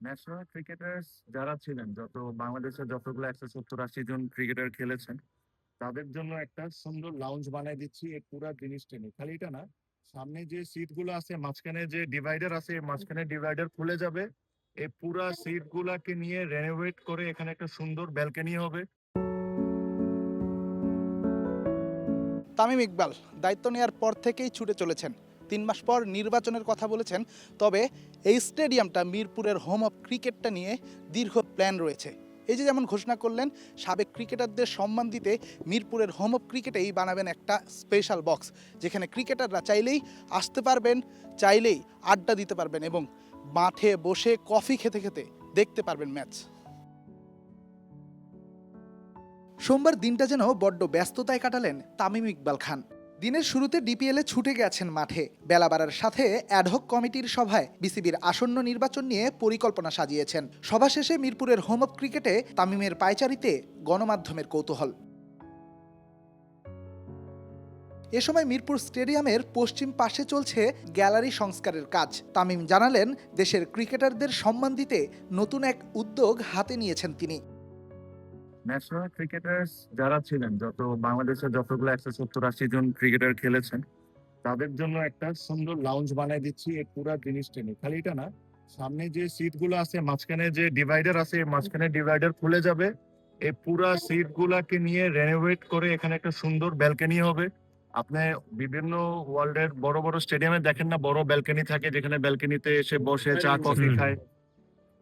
National cricketers যারা ছিলেন, বাংলাদেশের যতগুলো 170-80 জন ক্রিকেটার খেলেছেন, তাদের জন্য একটা সুন্দর লাউঞ্জ বানিয়ে দিচ্ছি এই পুরো জিনিসটা নিয়ে। খালি এটা না, সামনে যে সিট গুলো আছে, মাঝখানে যে ডিভাইডার আছে, এই মাঝখানে ডিভাইডার খুলে যাবে। এই পুরা সিট গুলাকে নিয়ে রেনোভেট করে এখানে একটা সুন্দর ব্যালকনি হবে। তামিম ইকবাল দায়িত্ব নেওয়ার পর থেকেই ছুটে চলেছেন। 3 মাস পর নির্বাচনের কথা বলেছেন, তবে এই স্টেডিয়ামটা মিরপুরের হোম অফ ক্রিকেটটা নিয়ে দীর্ঘ প্ল্যান রয়েছে। এই যে যেমন ঘোষণা করলেন, সাবেক ক্রিকেটারদের সম্মান দিতে মিরপুরের হোম অফ ক্রিকেটেই বানাবেন একটা স্পেশাল বক্স, যেখানে ক্রিকেটাররা চাইলেই আসতে পারবেন, চাইলেই আড্ডা দিতে পারবেন এবং মাঠে বসে কফি খেতে খেতে দেখতে পারবেন ম্যাচ। সোমবার দিনটা যেন বড্ড ব্যস্ততায় কাটালেন তামিম ইকবাল খান। দিনের শুরুতে ডিপিএলে ছুটে গেছেন মাঠে। বেলা বাড়ার সাথে অ্যাডহক কমিটির সভায় বিসিবির আসন্ন নির্বাচন নিয়ে পরিকল্পনা সাজিয়েছেন। সভা শেষে মিরপুরের হোম অফ ক্রিকেটে তামিমের পায়চারিতে গণমাধ্যমের কৌতূহল। এ সময় মিরপুর স্টেডিয়ামের পশ্চিম পাশে চলছে গ্যালারি সংস্কারের কাজ। তামিম জানালেন, দেশের ক্রিকেটারদের সম্মান দিতে নতুন এক উদ্যোগ হাতে নিয়েছেন তিনি। ন্যাশনাল ক্রিকেটার্স যারা ছিলেন, বাংলাদেশের যতগুলো 170-80 জন ক্রিকেটার খেলেছেন, তাদের জন্য একটা সুন্দর লাউঞ্জ বানিয়ে দিচ্ছি এই পুরো জিনিসটা নিয়ে। খালি এটা না, সামনে যে সিট গুলো আছে, মাঝখানে যে ডিভাইডার আছে, এই মাঝখানে ডিভাইডার খুলে যাবে। এই পুরা সিট গুলাকে নিয়ে রেনোভেট করে এখানে একটা সুন্দর ব্যালকনি হবে। আপনি বিভিন্ন ওয়ার্ল্ডের বড় বড় স্টেডিয়ামে দেখেন না, বড় ব্যালকনি থাকে, যেখানে ব্যালকনিতে এসে বসে চা কফি খায়।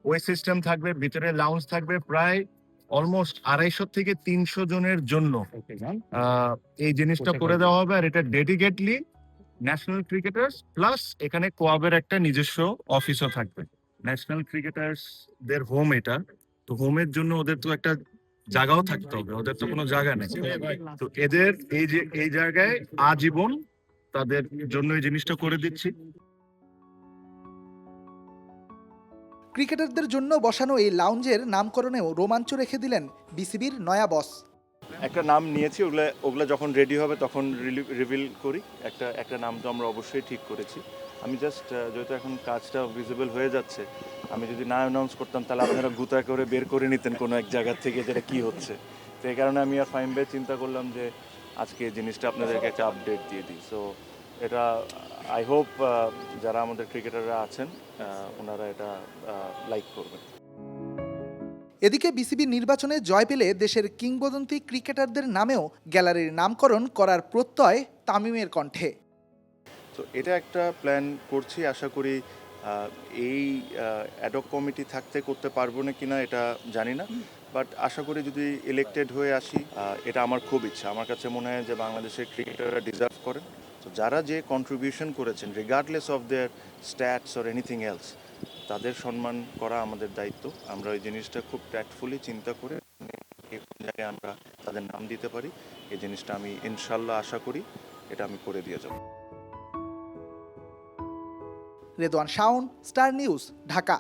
ওই সিস্টেম থাকবে, ভিতরে লাউঞ্জ থাকবে। প্রায় অলমোস্ট 250 থেকে 300 জনের জন্য এই জিনিসটা করে দেওয়া হবে। আর এটা ডেডিকেটলি ন্যাশনাল ক্রিকেটার্স প্লাস এখানে কোয়াবের একটা নিজস্ব অফিসও থাকবে। ন্যাশনাল ক্রিকেটার্স দের হোম এটা, তো হোমের জন্য ওদের তো একটা জায়গাও থাকতে হবে, ওদের তো কোনো জায়গা নেই। তো এদের এই জায়গায় আজীবন তাদের জন্য এই জিনিসটা করে দিচ্ছি। ক্রিকেটারদের জন্য বসানো এই লাউঞ্জের নামকরণেও রোমাঞ্চ রেখে দিলেন বিসিবির নয়া বস। একটা নাম নিয়েছি, ওগুলা যখন রেডি হবে তখন রিভিল করি। একটা নাম তো আমরা অবশ্যই ঠিক করেছি। আমি জাস্ট যেহেতু এখন কাজটা ভিজিবল হয়ে যাচ্ছে, আমি যদি না অ্যানাউন্স করতাম তাহলে আপনারা গুতা করে বের করে নিতেন কোনো এক জায়গা থেকে যেটা কি হচ্ছে। তো এই কারণে আমি আর ফাইম ভাই চিন্তা করলাম যে আজকে এই জিনিসটা আপনাদেরকে একটা আপডেট দিয়ে দিই। সো এটা আই হোপ যারা আমাদের ক্রিকেটাররা আছেন ওনারা এটা লাইক করবেন। এদিকে বিসিবি নির্বাচনে জয় পেলে দেশের কিংবদন্তি ক্রিকেটারদের নামেও গ্যালারির নামকরণ করার প্রত্যয় তামিমের কণ্ঠে। তো এটা একটা প্ল্যান করছি, আশা করি এই অ্যাডক কমিটি থাকতে করতে পারবো না কিনা এটা জানি না, বাট আশা করি যদি ইলেক্টেড হয়ে আসি, এটা আমার খুব ইচ্ছা। আমার কাছে মনে হয় যে বাংলাদেশের ক্রিকেটাররা ডিজার্ভ করেন। তো যারা যে কন্ট্রিবিউশন করেছেন regardless of their stats or anything else, তাদের সম্মান করা আমাদের দায়িত্ব। আমরা ওই জিনিসটা খুব ট্যাক্টফুলি চিন্তা করে কোন জায়গায় আমরা তাদের নাম দিতে পারি, এই জিনিসটা আমি ইনশাল্লাহ আশা করি এটা আমি করে দিয়ে যাব। Redwan Shaon, star news, Dhaka.